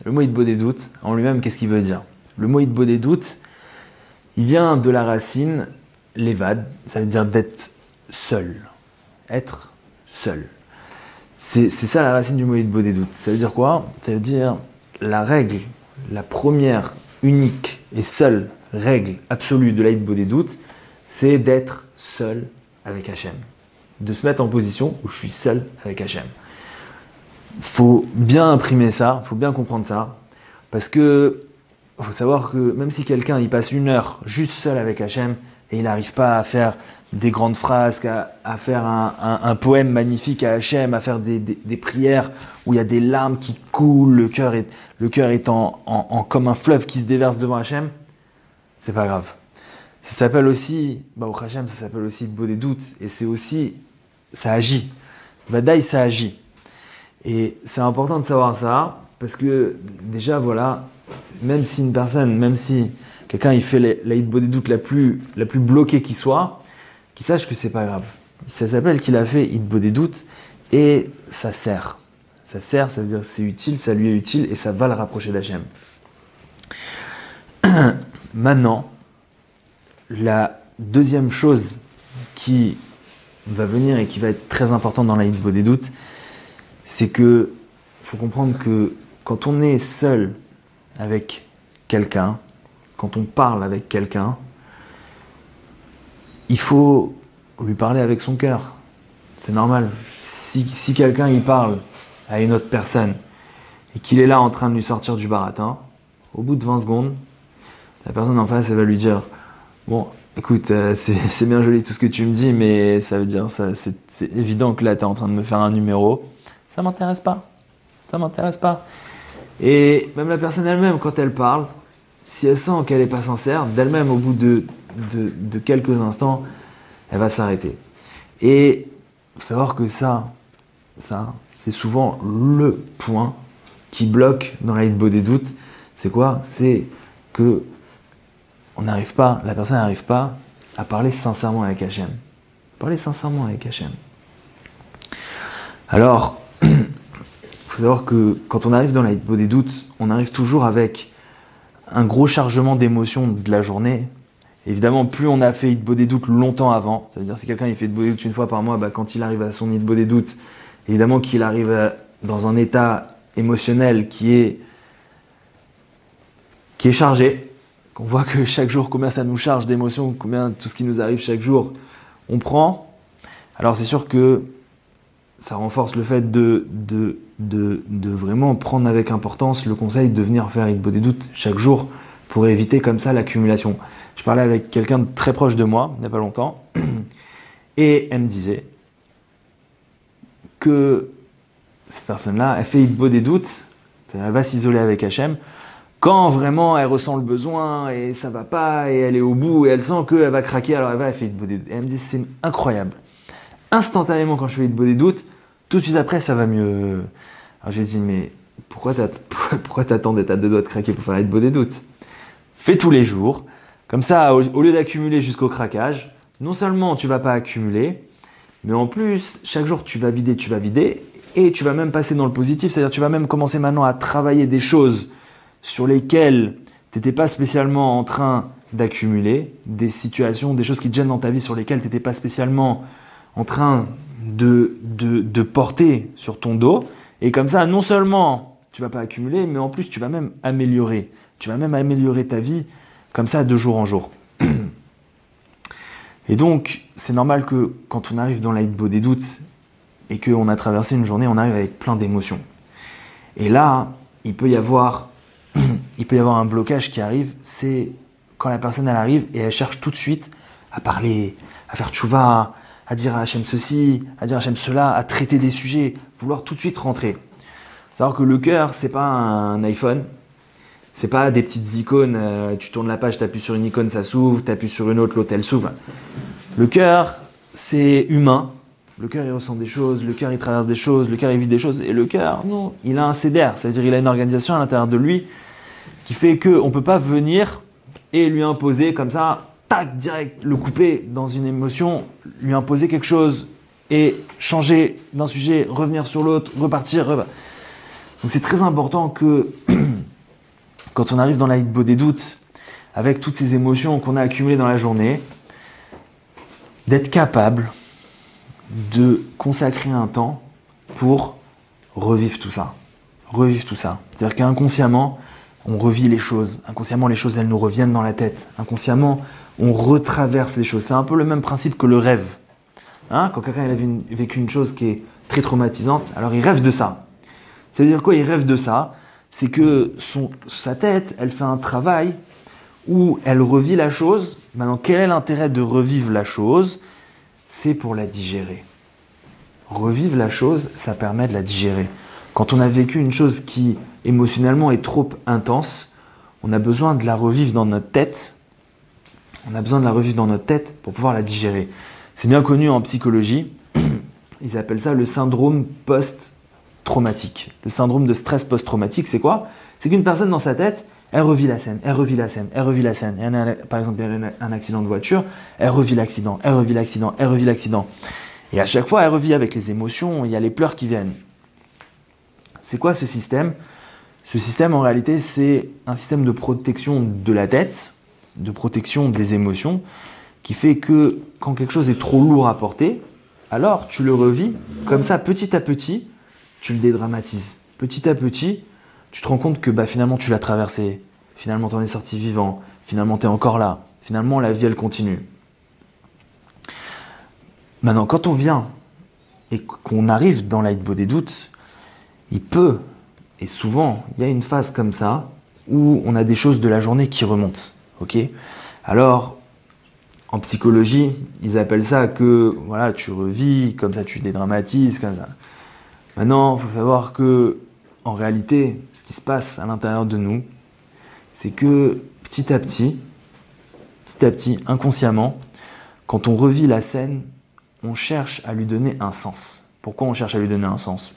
Le mot Hitbodedut, en lui-même, qu'est-ce qu'il veut dire? Le mot Hitbodedut, il vient de la racine levad, ça veut dire d'être seul. Être seul. C'est ça la racine du mot Hitbodedut. Ça veut dire quoi? Ça veut dire la règle, la première, unique et seule règle absolue de la Hitbodedut, c'est d'être seul avec Hachem. De se mettre en position où je suis seul avec Hachem. Faut bien imprimer ça, faut bien comprendre ça, parce que faut savoir que même si quelqu'un il passe une heure juste seul avec Hachem et il n'arrive pas à faire des grandes phrases, à faire un poème magnifique à Hachem, à faire des prières où il y a des larmes qui coulent, le cœur est comme un fleuve qui se déverse devant Hachem, c'est pas grave. Ça s'appelle aussi, au Hachem, ça s'appelle aussi Hitbodedut, et c'est aussi, ça agit. Vadaï, ça agit. Et c'est important de savoir ça, parce que déjà, voilà, même si quelqu'un il fait la Hitbodedut la plus bloquée qui soit, qu'il sache que c'est pas grave. Ça s'appelle qu'il a fait Hitbodedut, et ça sert. Ça sert, ça veut dire que c'est utile, ça lui est utile, et ça va le rapprocher d'Hachem. Maintenant, la deuxième chose qui va venir et qui va être très importante dans la Hitbodedut, c'est que faut comprendre que quand on est seul avec quelqu'un, quand on parle avec quelqu'un, il faut lui parler avec son cœur. C'est normal. Si quelqu'un il parle à une autre personne et qu'il est là en train de lui sortir du baratin, au bout de 20 secondes, la personne en face elle va lui dire « Bon, écoute, c'est bien joli tout ce que tu me dis, mais ça veut dire, c'est évident que là tu es en train de me faire un numéro. Ça m'intéresse pas. Ça m'intéresse pas. » Et même la personne elle-même, quand elle parle, si elle sent qu'elle n'est pas sincère, d'elle-même, au bout de quelques instants, elle va s'arrêter. Et il faut savoir que ça, c'est souvent le point qui bloque dans la Hitbodedut. C'est quoi? C'est que la personne n'arrive pas à parler sincèrement avec Hachem. Parler sincèrement avec Hachem. Alors, faut savoir que quand on arrive dans la Hitbodedut, on arrive toujours avec un gros chargement d'émotions de la journée. Évidemment, plus on a fait Hitbodedut longtemps avant, ça veut dire si quelqu'un il fait Hitbodedut une fois par mois, quand il arrive à son Hitbodedut, évidemment qu'il arrive dans un état émotionnel qui est chargé, qu'on voit que chaque jour combien ça nous charge d'émotions, combien tout ce qui nous arrive chaque jour, on prend. Alors c'est sûr que ça renforce le fait de vraiment prendre avec importance le conseil de venir faire Hitbodedut chaque jour pour éviter comme ça l'accumulation. Je parlais avec quelqu'un de très proche de moi, il n'y a pas longtemps, et elle me disait que cette personne-là, elle fait Hitbodedut, elle va s'isoler avec Hachem, quand vraiment elle ressent le besoin et ça va pas, et elle est au bout, et elle sent qu'elle va craquer, alors elle fait Hitbodedut. Et elle me dit, c'est incroyable. Instantanément, quand je fais Hitbodedut, tout de suite après, ça va mieux. Alors je lui ai dit, mais pourquoi t'attends d'être à deux doigts de craquer pour faire Hitbodedut? Fais tous les jours. Comme ça, au lieu d'accumuler jusqu'au craquage, non seulement tu vas pas accumuler, mais en plus, chaque jour tu vas vider, et tu vas même passer dans le positif. C'est-à-dire tu vas même commencer maintenant à travailler des choses sur lesquelles tu n'étais pas spécialement en train d'accumuler, des situations, des choses qui te gênent dans ta vie sur lesquelles tu n'étais pas spécialement en train de porter sur ton dos. Et comme ça, non seulement tu vas pas accumuler, mais en plus tu vas même améliorer. Tu vas même améliorer ta vie comme ça de jour en jour. Et donc, c'est normal que quand on arrive dans la Hitbodedut et qu'on a traversé une journée, on arrive avec plein d'émotions. Et là, il peut y avoir un blocage qui arrive, c'est quand la personne elle arrive et elle cherche tout de suite à parler, à faire tchouva, à dire à Hachem ceci, à dire à Hachem cela, à traiter des sujets, vouloir tout de suite rentrer. Savoir que le cœur, c'est pas un iPhone, c'est pas des petites icônes, tu tournes la page, tu appuies sur une icône, ça s'ouvre, tu appuies sur une autre, l'autre elle s'ouvre. Le cœur, c'est humain. Le cœur, il ressent des choses, le cœur, il traverse des choses, le cœur, il vit des choses. Et le cœur, non, il a un CDR, c'est-à-dire il a une organisation à l'intérieur de lui qui fait qu'on ne peut pas venir et lui imposer comme ça, tac, direct, le couper dans une émotion, lui imposer quelque chose et changer d'un sujet, revenir sur l'autre, repartir. Donc c'est très important que quand on arrive dans la hitbo des doutes, avec toutes ces émotions qu'on a accumulées dans la journée, d'être capable de consacrer un temps pour revivre tout ça. Revivre tout ça. C'est-à-dire qu'inconsciemment, on revit les choses. Inconsciemment, les choses, elles nous reviennent dans la tête. Inconsciemment, on retraverse les choses. C'est un peu le même principe que le rêve. Hein, quand quelqu'un a vécu une chose qui est très traumatisante, alors il rêve de ça. Ça veut dire quoi, il rêve de ça? C'est que sa tête, elle fait un travail où elle revit la chose. Maintenant, quel est l'intérêt de revivre la chose? C'est pour la digérer. Revivre la chose, ça permet de la digérer. Quand on a vécu une chose qui, émotionnellement, est trop intense, on a besoin de la revivre dans notre tête. On a besoin de la revivre dans notre tête pour pouvoir la digérer. C'est bien connu en psychologie. Ils appellent ça le syndrome post-traumatique. Le syndrome de stress post-traumatique, c'est quoi? C'est qu'une personne dans sa tête, elle revit la scène, elle revit la scène, elle revit la scène. Par exemple, il y a un accident de voiture, elle revit l'accident, elle revit l'accident, elle revit l'accident. Et à chaque fois, elle revit avec les émotions, il y a les pleurs qui viennent. C'est quoi ce système? Ce système, en réalité, c'est un système de protection de la tête, de protection des émotions, qui fait que quand quelque chose est trop lourd à porter, alors tu le revis, comme ça, petit à petit, tu le dédramatises. Petit à petit, tu te rends compte que finalement tu l'as traversé, finalement tu en es sorti vivant, finalement tu es encore là, finalement la vie elle continue. Maintenant, quand on vient et qu'on arrive dans la hitbo des doutes, il peut, et souvent, il y a une phase comme ça, où on a des choses de la journée qui remontent. Okay, alors, en psychologie, ils appellent ça que voilà, tu revis, comme ça tu dédramatises, comme ça. Maintenant, il faut savoir que, en réalité, ce qui se passe à l'intérieur de nous, c'est que petit à petit, inconsciemment, quand on revit la scène, on cherche à lui donner un sens. Pourquoi on cherche à lui donner un sens?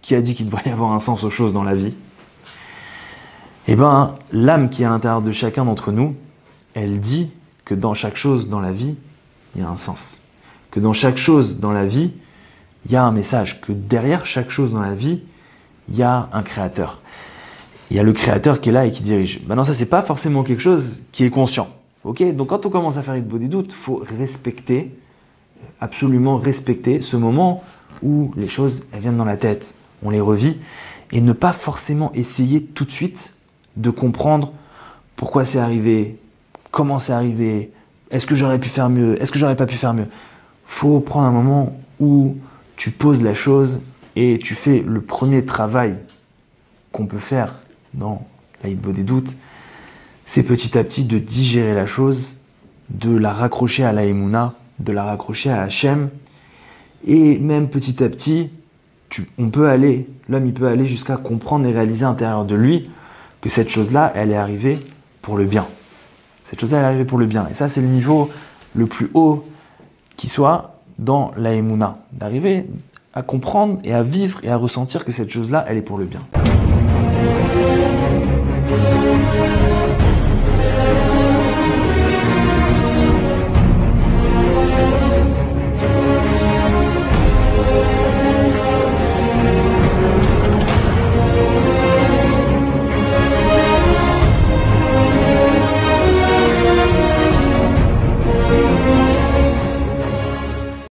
Qui a dit qu'il devrait y avoir un sens aux choses dans la vie? Eh bien, l'âme qui est à l'intérieur de chacun d'entre nous, elle dit que dans chaque chose dans la vie, il y a un sens. Que dans chaque chose dans la vie, il y a un message. Que derrière chaque chose dans la vie, il y a un créateur. Il y a le créateur qui est là et qui dirige. Maintenant, ça, c'est pas forcément quelque chose qui est conscient. Okay, donc, quand on commence à faire hitbo des doutes, il faut respecter, absolument respecter ce moment où les choses elles viennent dans la tête. On les revit et ne pas forcément essayer tout de suite de comprendre pourquoi c'est arrivé, comment c'est arrivé, est-ce que j'aurais pu faire mieux, est-ce que j'aurais pas pu faire mieux. Faut prendre un moment où tu poses la chose et tu fais le premier travail qu'on peut faire dans la hitbo des doutes, c'est petit à petit de digérer la chose, de la raccrocher à la Emouna, de la raccrocher à Hachem, et même petit à petit, l'homme il peut aller jusqu'à comprendre et réaliser à l'intérieur de lui que cette chose-là, elle est arrivée pour le bien. Cette chose-là, elle est arrivée pour le bien. Et ça, c'est le niveau le plus haut qui soit dans la Emouna, d'arriver à comprendre et à vivre et à ressentir que cette chose-là, elle est pour le bien.